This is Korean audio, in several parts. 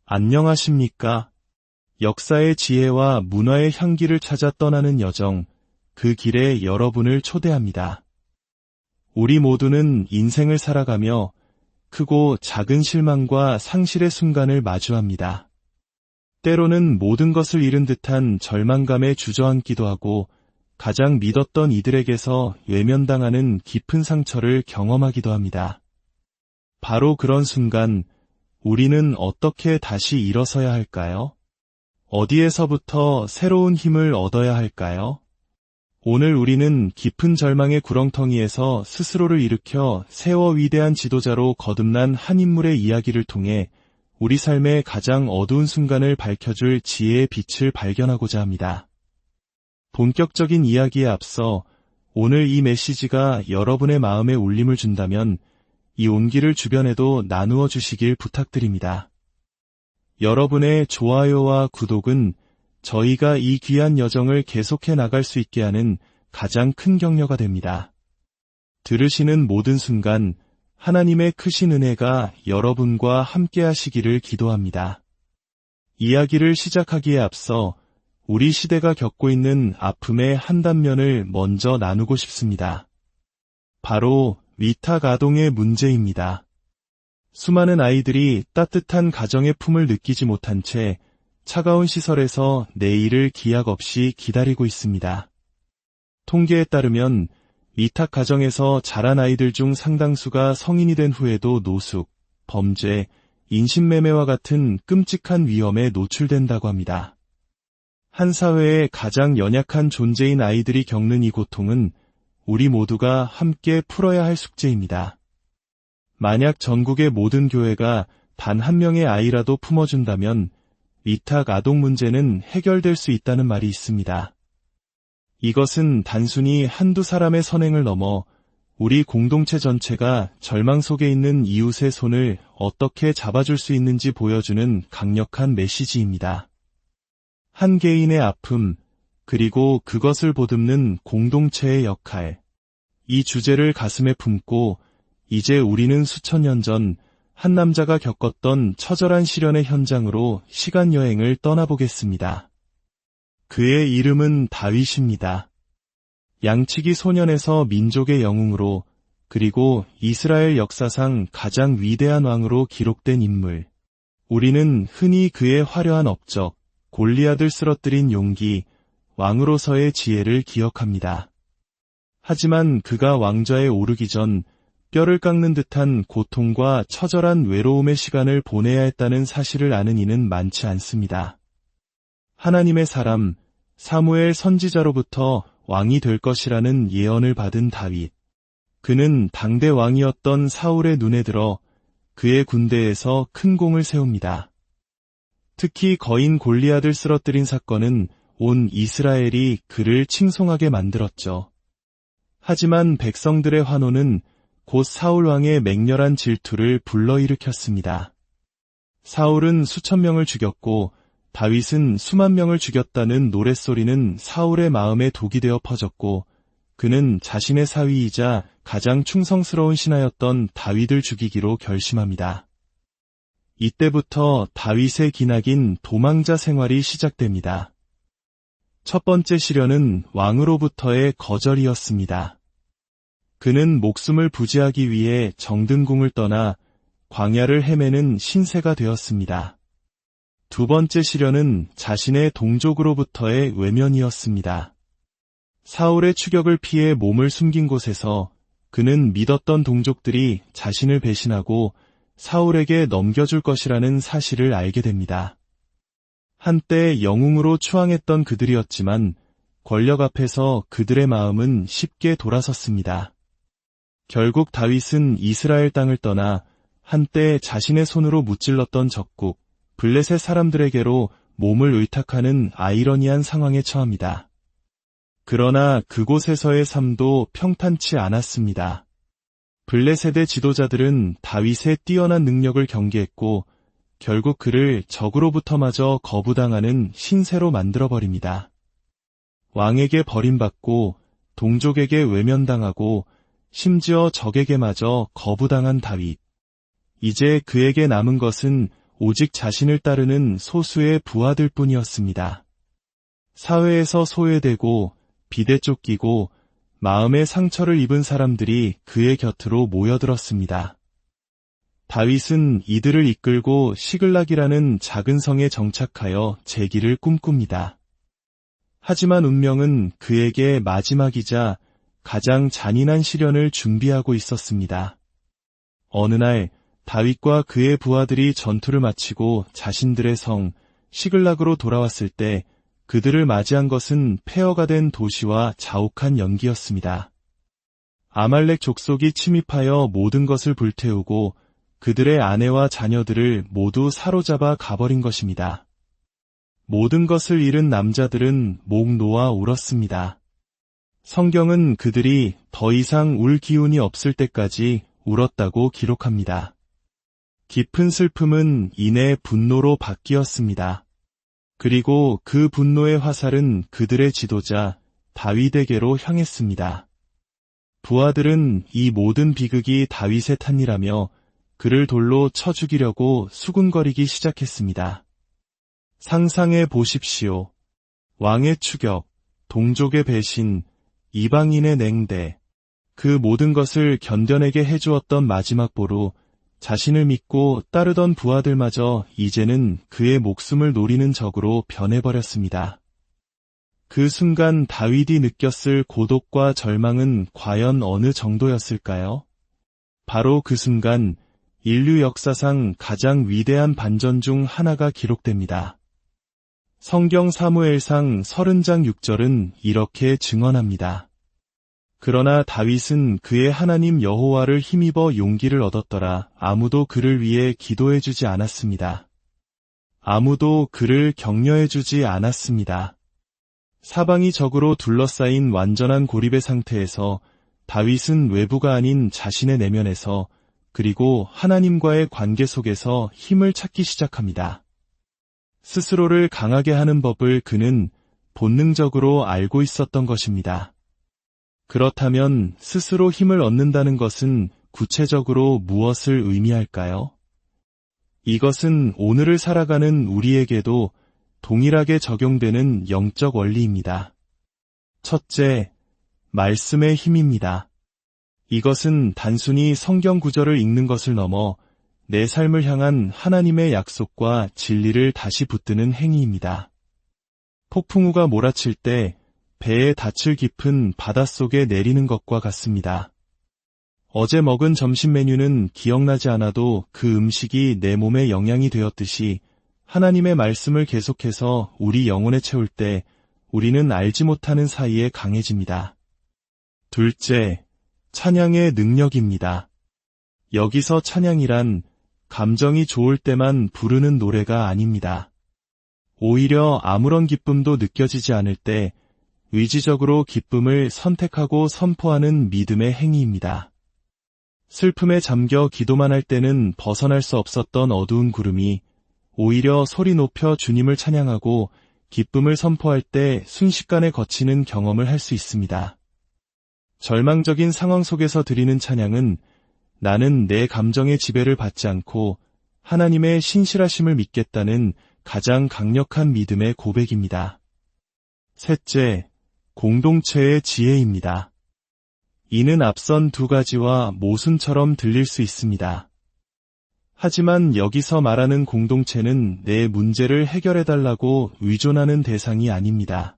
안녕하십니까? 역사의 지혜와 문화의 향기를 찾아 떠나는 여정, 그 길에 여러분을 초대합니다. 우리 모두는 인생을 살아가며 크고 작은 실망과 상실의 순간을 마주합니다. 때로는 모든 것을 잃은 듯한 절망감에 주저앉기도 하고 가장 믿었던 이들에게서 외면당하는 깊은 상처를 경험하기도 합니다. 바로 그런 순간 우리는 어떻게 다시 일어서야 할까요? 어디에서부터 새로운 힘을 얻어야 할까요? 오늘 우리는 깊은 절망의 구렁텅이에서 스스로를 일으켜 세워 위대한 지도자로 거듭난 한 인물의 이야기를 통해 우리 삶의 가장 어두운 순간을 밝혀줄 지혜의 빛을 발견하고자 합니다. 본격적인 이야기에 앞서 오늘 이 메시지가 여러분의 마음에 울림을 준다면 이 온기를 주변에도 나누어 주시길 부탁드립니다. 여러분의 좋아요와 구독은 저희가 이 귀한 여정을 계속해 나갈 수 있게 하는 가장 큰 격려가 됩니다. 들으시는 모든 순간 하나님의 크신 은혜가 여러분과 함께 하시기를 기도합니다. 이야기를 시작하기에 앞서 우리 시대가 겪고 있는 아픔의 한 단면을 먼저 나누고 싶습니다. 바로 위탁아동의 문제입니다. 수많은 아이들이 따뜻한 가정의 품을 느끼지 못한 채 차가운 시설에서 내일을 기약 없이 기다리고 있습니다. 통계에 따르면 위탁 가정에서 자란 아이들 중 상당수가 성인이 된 후에도 노숙, 범죄, 인신매매와 같은 끔찍한 위험에 노출된다고 합니다. 한 사회의 가장 연약한 존재인 아이들이 겪는 이 고통은 우리 모두가 함께 풀어야 할 숙제입니다. 만약 전국의 모든 교회가 단 한 명의 아이라도 품어준다면 위탁 아동 문제는 해결될 수 있다는 말이 있습니다. 이것은 단순히 한두 사람의 선행을 넘어 우리 공동체 전체가 절망 속에 있는 이웃의 손을 어떻게 잡아줄 수 있는지 보여주는 강력한 메시지입니다. 한 개인의 아픔, 그리고 그것을 보듬는 공동체의 역할. 이 주제를 가슴에 품고 이제 우리는 수천 년 전 한 남자가 겪었던 처절한 시련의 현장으로 시간여행을 떠나보겠습니다. 그의 이름은 다윗입니다. 양치기 소년에서 민족의 영웅으로 그리고 이스라엘 역사상 가장 위대한 왕으로 기록된 인물. 우리는 흔히 그의 화려한 업적, 골리앗을 쓰러뜨린 용기, 왕으로서의 지혜를 기억합니다. 하지만 그가 왕좌에 오르기 전 뼈를 깎는 듯한 고통과 처절한 외로움의 시간을 보내야 했다는 사실을 아는 이는 많지 않습니다. 하나님의 사람, 사무엘 선지자로부터 왕이 될 것이라는 예언을 받은 다윗. 그는 당대 왕이었던 사울의 눈에 들어 그의 군대에서 큰 공을 세웁니다. 특히 거인 골리앗을 쓰러뜨린 사건은 온 이스라엘이 그를 칭송하게 만들었죠. 하지만 백성들의 환호는 곧 사울 왕의 맹렬한 질투를 불러일으켰습니다. 사울은 수천 명을 죽였고 다윗은 수만 명을 죽였다는 노랫소리는 사울의 마음에 독이 되어 퍼졌고 그는 자신의 사위이자 가장 충성스러운 신하였던 다윗을 죽이기로 결심합니다. 이때부터 다윗의 기나긴 도망자 생활이 시작됩니다. 첫 번째 시련은 왕으로부터의 거절이었습니다. 그는 목숨을 부지하기 위해 정든궁을 떠나 광야를 헤매는 신세가 되었습니다. 두 번째 시련은 자신의 동족으로부터의 외면이었습니다. 사울의 추격을 피해 몸을 숨긴 곳에서 그는 믿었던 동족들이 자신을 배신하고 사울에게 넘겨줄 것이라는 사실을 알게 됩니다. 한때 영웅으로 추앙했던 그들이었지만 권력 앞에서 그들의 마음은 쉽게 돌아섰습니다. 결국 다윗은 이스라엘 땅을 떠나 한때 자신의 손으로 무찔렀던 적국, 블레셋 사람들에게로 몸을 의탁하는 아이러니한 상황에 처합니다. 그러나 그곳에서의 삶도 평탄치 않았습니다. 블레셋의 지도자들은 다윗의 뛰어난 능력을 경계했고 결국 그를 적으로부터마저 거부당하는 신세로 만들어버립니다. 왕에게 버림받고 동족에게 외면당하고 심지어 적에게마저 거부당한 다윗. 이제 그에게 남은 것은 오직 자신을 따르는 소수의 부하들 뿐이었습니다. 사회에서 소외되고 비대 쫓기고 마음의 상처를 입은 사람들이 그의 곁으로 모여들었습니다. 다윗은 이들을 이끌고 시글락이라는 작은 성에 정착하여 재기를 꿈꿉니다. 하지만 운명은 그에게 마지막이자 가장 잔인한 시련을 준비하고 있었습니다. 어느 날 다윗과 그의 부하들이 전투를 마치고 자신들의 성 시글락으로 돌아왔을 때 그들을 맞이한 것은 폐허가 된 도시와 자욱한 연기였습니다. 아말렉 족속이 침입하여 모든 것을 불태우고 그들의 아내와 자녀들을 모두 사로잡아 가버린 것입니다. 모든 것을 잃은 남자들은 목 놓아 울었습니다. 성경은 그들이 더 이상 울 기운이 없을 때까지 울었다고 기록합니다. 깊은 슬픔은 이내 분노로 바뀌었습니다. 그리고 그 분노의 화살은 그들의 지도자 다윗에게로 향했습니다. 부하들은 이 모든 비극이 다윗의 탓이라며 그를 돌로 쳐 죽이려고 수군거리기 시작했습니다. 상상해 보십시오. 왕의 추격, 동족의 배신, 이방인의 냉대, 그 모든 것을 견뎌내게 해주었던 마지막 보루, 자신을 믿고 따르던 부하들마저 이제는 그의 목숨을 노리는 적으로 변해버렸습니다. 그 순간 다윗이 느꼈을 고독과 절망은 과연 어느 정도였을까요? 바로 그 순간 인류 역사상 가장 위대한 반전 중 하나가 기록됩니다. 성경 사무엘상 30장 6절은 이렇게 증언합니다. 그러나 다윗은 그의 하나님 여호와를 힘입어 용기를 얻었더라. 아무도 그를 위해 기도해주지 않았습니다. 아무도 그를 격려해주지 않았습니다. 사방이 적으로 둘러싸인 완전한 고립의 상태에서 다윗은 외부가 아닌 자신의 내면에서 그리고 하나님과의 관계 속에서 힘을 찾기 시작합니다. 스스로를 강하게 하는 법을 그는 본능적으로 알고 있었던 것입니다. 그렇다면 스스로 힘을 얻는다는 것은 구체적으로 무엇을 의미할까요? 이것은 오늘을 살아가는 우리에게도 동일하게 적용되는 영적 원리입니다. 첫째, 말씀의 힘입니다. 이것은 단순히 성경 구절을 읽는 것을 넘어 내 삶을 향한 하나님의 약속과 진리를 다시 붙드는 행위입니다. 폭풍우가 몰아칠 때 배에 닻을 깊은 바닷속에 내리는 것과 같습니다. 어제 먹은 점심 메뉴는 기억나지 않아도 그 음식이 내 몸에 영향이 되었듯이 하나님의 말씀을 계속해서 우리 영혼에 채울 때 우리는 알지 못하는 사이에 강해집니다. 둘째, 찬양의 능력입니다. 여기서 찬양이란 감정이 좋을 때만 부르는 노래가 아닙니다. 오히려 아무런 기쁨도 느껴지지 않을 때 의지적으로 기쁨을 선택하고 선포하는 믿음의 행위입니다. 슬픔에 잠겨 기도만 할 때는 벗어날 수 없었던 어두운 구름이 오히려 소리 높여 주님을 찬양하고 기쁨을 선포할 때 순식간에 거치는 경험을 할 수 있습니다. 절망적인 상황 속에서 드리는 찬양은 나는 내 감정의 지배를 받지 않고 하나님의 신실하심을 믿겠다는 가장 강력한 믿음의 고백입니다. 셋째, 공동체의 지혜입니다. 이는 앞선 두 가지와 모순처럼 들릴 수 있습니다. 하지만 여기서 말하는 공동체는 내 문제를 해결해달라고 의존하는 대상이 아닙니다.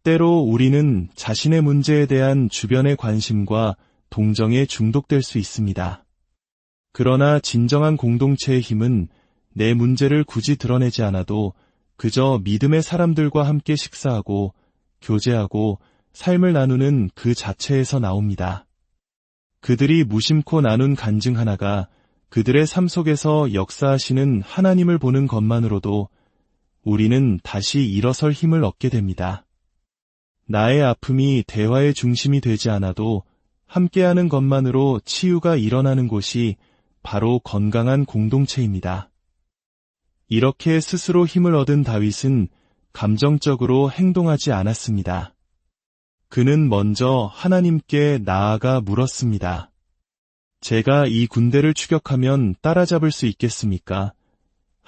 때로 우리는 자신의 문제에 대한 주변의 관심과 동정에 중독될 수 있습니다. 그러나 진정한 공동체의 힘은 내 문제를 굳이 드러내지 않아도 그저 믿음의 사람들과 함께 식사하고 교제하고 삶을 나누는 그 자체에서 나옵니다. 그들이 무심코 나눈 간증 하나가 그들의 삶 속에서 역사하시는 하나님을 보는 것만으로도 우리는 다시 일어설 힘을 얻게 됩니다. 나의 아픔이 대화의 중심이 되지 않아도 함께하는 것만으로 치유가 일어나는 곳이 바로 건강한 공동체입니다. 이렇게 스스로 힘을 얻은 다윗은 감정적으로 행동하지 않았습니다. 그는 먼저 하나님께 나아가 물었습니다. 제가 이 군대를 추격하면 따라잡을 수 있겠습니까?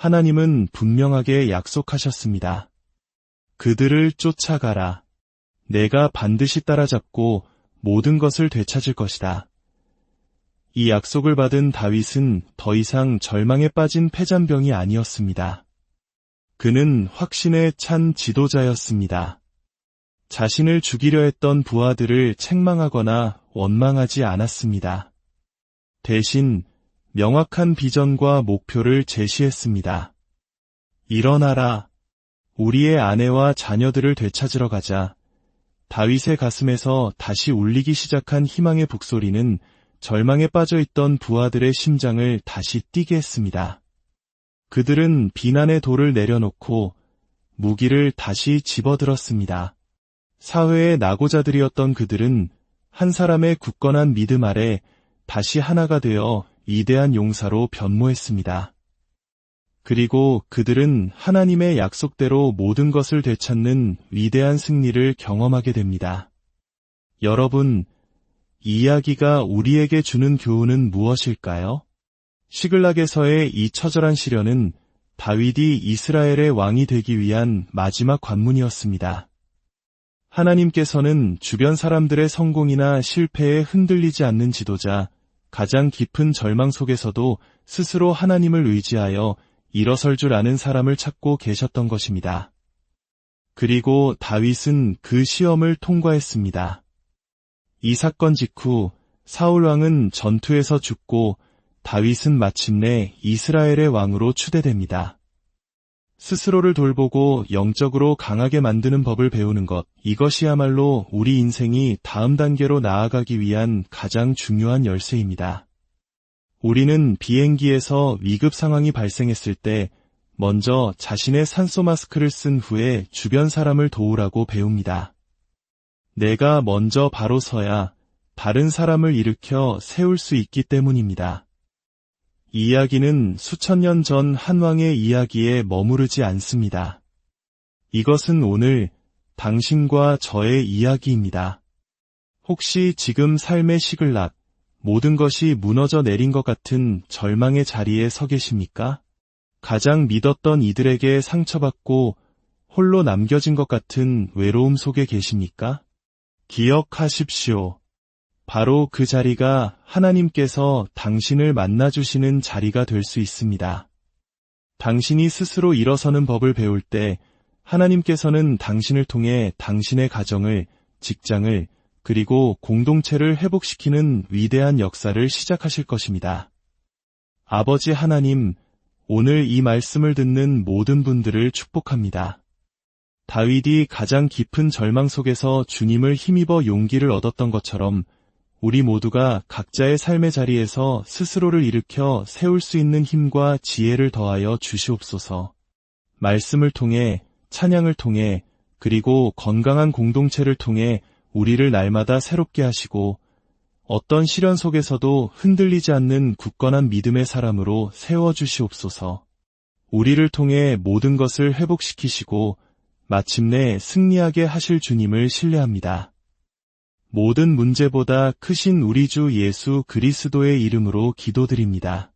하나님은 분명하게 약속하셨습니다. 그들을 쫓아가라. 내가 반드시 따라잡고 모든 것을 되찾을 것이다. 이 약속을 받은 다윗은 더 이상 절망에 빠진 패잔병이 아니었습니다. 그는 확신에 찬 지도자였습니다. 자신을 죽이려 했던 부하들을 책망하거나 원망하지 않았습니다. 대신 명확한 비전과 목표를 제시했습니다. 일어나라. 우리의 아내와 자녀들을 되찾으러 가자. 다윗의 가슴에서 다시 울리기 시작한 희망의 북소리는 절망에 빠져있던 부하들의 심장을 다시 뛰게 했습니다. 그들은 비난의 돌을 내려놓고 무기를 다시 집어들었습니다. 사회의 낙오자들이었던 그들은 한 사람의 굳건한 믿음 아래 다시 하나가 되어 위대한 용사로 변모했습니다. 그리고 그들은 하나님의 약속대로 모든 것을 되찾는 위대한 승리를 경험하게 됩니다. 여러분, 이 이야기가 우리에게 주는 교훈은 무엇일까요? 시글락에서의 이 처절한 시련은 다윗이 이스라엘의 왕이 되기 위한 마지막 관문이었습니다. 하나님께서는 주변 사람들의 성공이나 실패에 흔들리지 않는 지도자, 가장 깊은 절망 속에서도 스스로 하나님을 의지하여 일어설 줄 아는 사람을 찾고 계셨던 것입니다. 그리고 다윗은 그 시험을 통과했습니다. 이 사건 직후 사울 왕은 전투에서 죽고 다윗은 마침내 이스라엘의 왕으로 추대됩니다. 스스로를 돌보고 영적으로 강하게 만드는 법을 배우는 것, 이것이야말로 우리 인생이 다음 단계로 나아가기 위한 가장 중요한 열쇠입니다. 우리는 비행기에서 위급 상황이 발생했을 때 먼저 자신의 산소 마스크를 쓴 후에 주변 사람을 도우라고 배웁니다. 내가 먼저 바로 서야 다른 사람을 일으켜 세울 수 있기 때문입니다. 이 이야기는 수천 년 전 한 왕의 이야기에 머무르지 않습니다. 이것은 오늘 당신과 저의 이야기입니다. 혹시 지금 삶의 시글락, 모든 것이 무너져 내린 것 같은 절망의 자리에 서 계십니까? 가장 믿었던 이들에게 상처받고 홀로 남겨진 것 같은 외로움 속에 계십니까? 기억하십시오. 바로 그 자리가 하나님께서 당신을 만나주시는 자리가 될 수 있습니다. 당신이 스스로 일어서는 법을 배울 때 하나님께서는 당신을 통해 당신의 가정을, 직장을, 그리고 공동체를 회복시키는 위대한 역사를 시작하실 것입니다. 아버지 하나님, 오늘 이 말씀을 듣는 모든 분들을 축복합니다. 다윗이 가장 깊은 절망 속에서 주님을 힘입어 용기를 얻었던 것처럼 우리 모두가 각자의 삶의 자리에서 스스로를 일으켜 세울 수 있는 힘과 지혜를 더하여 주시옵소서. 말씀을 통해, 찬양을 통해, 그리고 건강한 공동체를 통해 우리를 날마다 새롭게 하시고 어떤 시련 속에서도 흔들리지 않는 굳건한 믿음의 사람으로 세워주시옵소서. 우리를 통해 모든 것을 회복시키시고 마침내 승리하게 하실 주님을 신뢰합니다. 모든 문제보다 크신 우리 주 예수 그리스도의 이름으로 기도드립니다.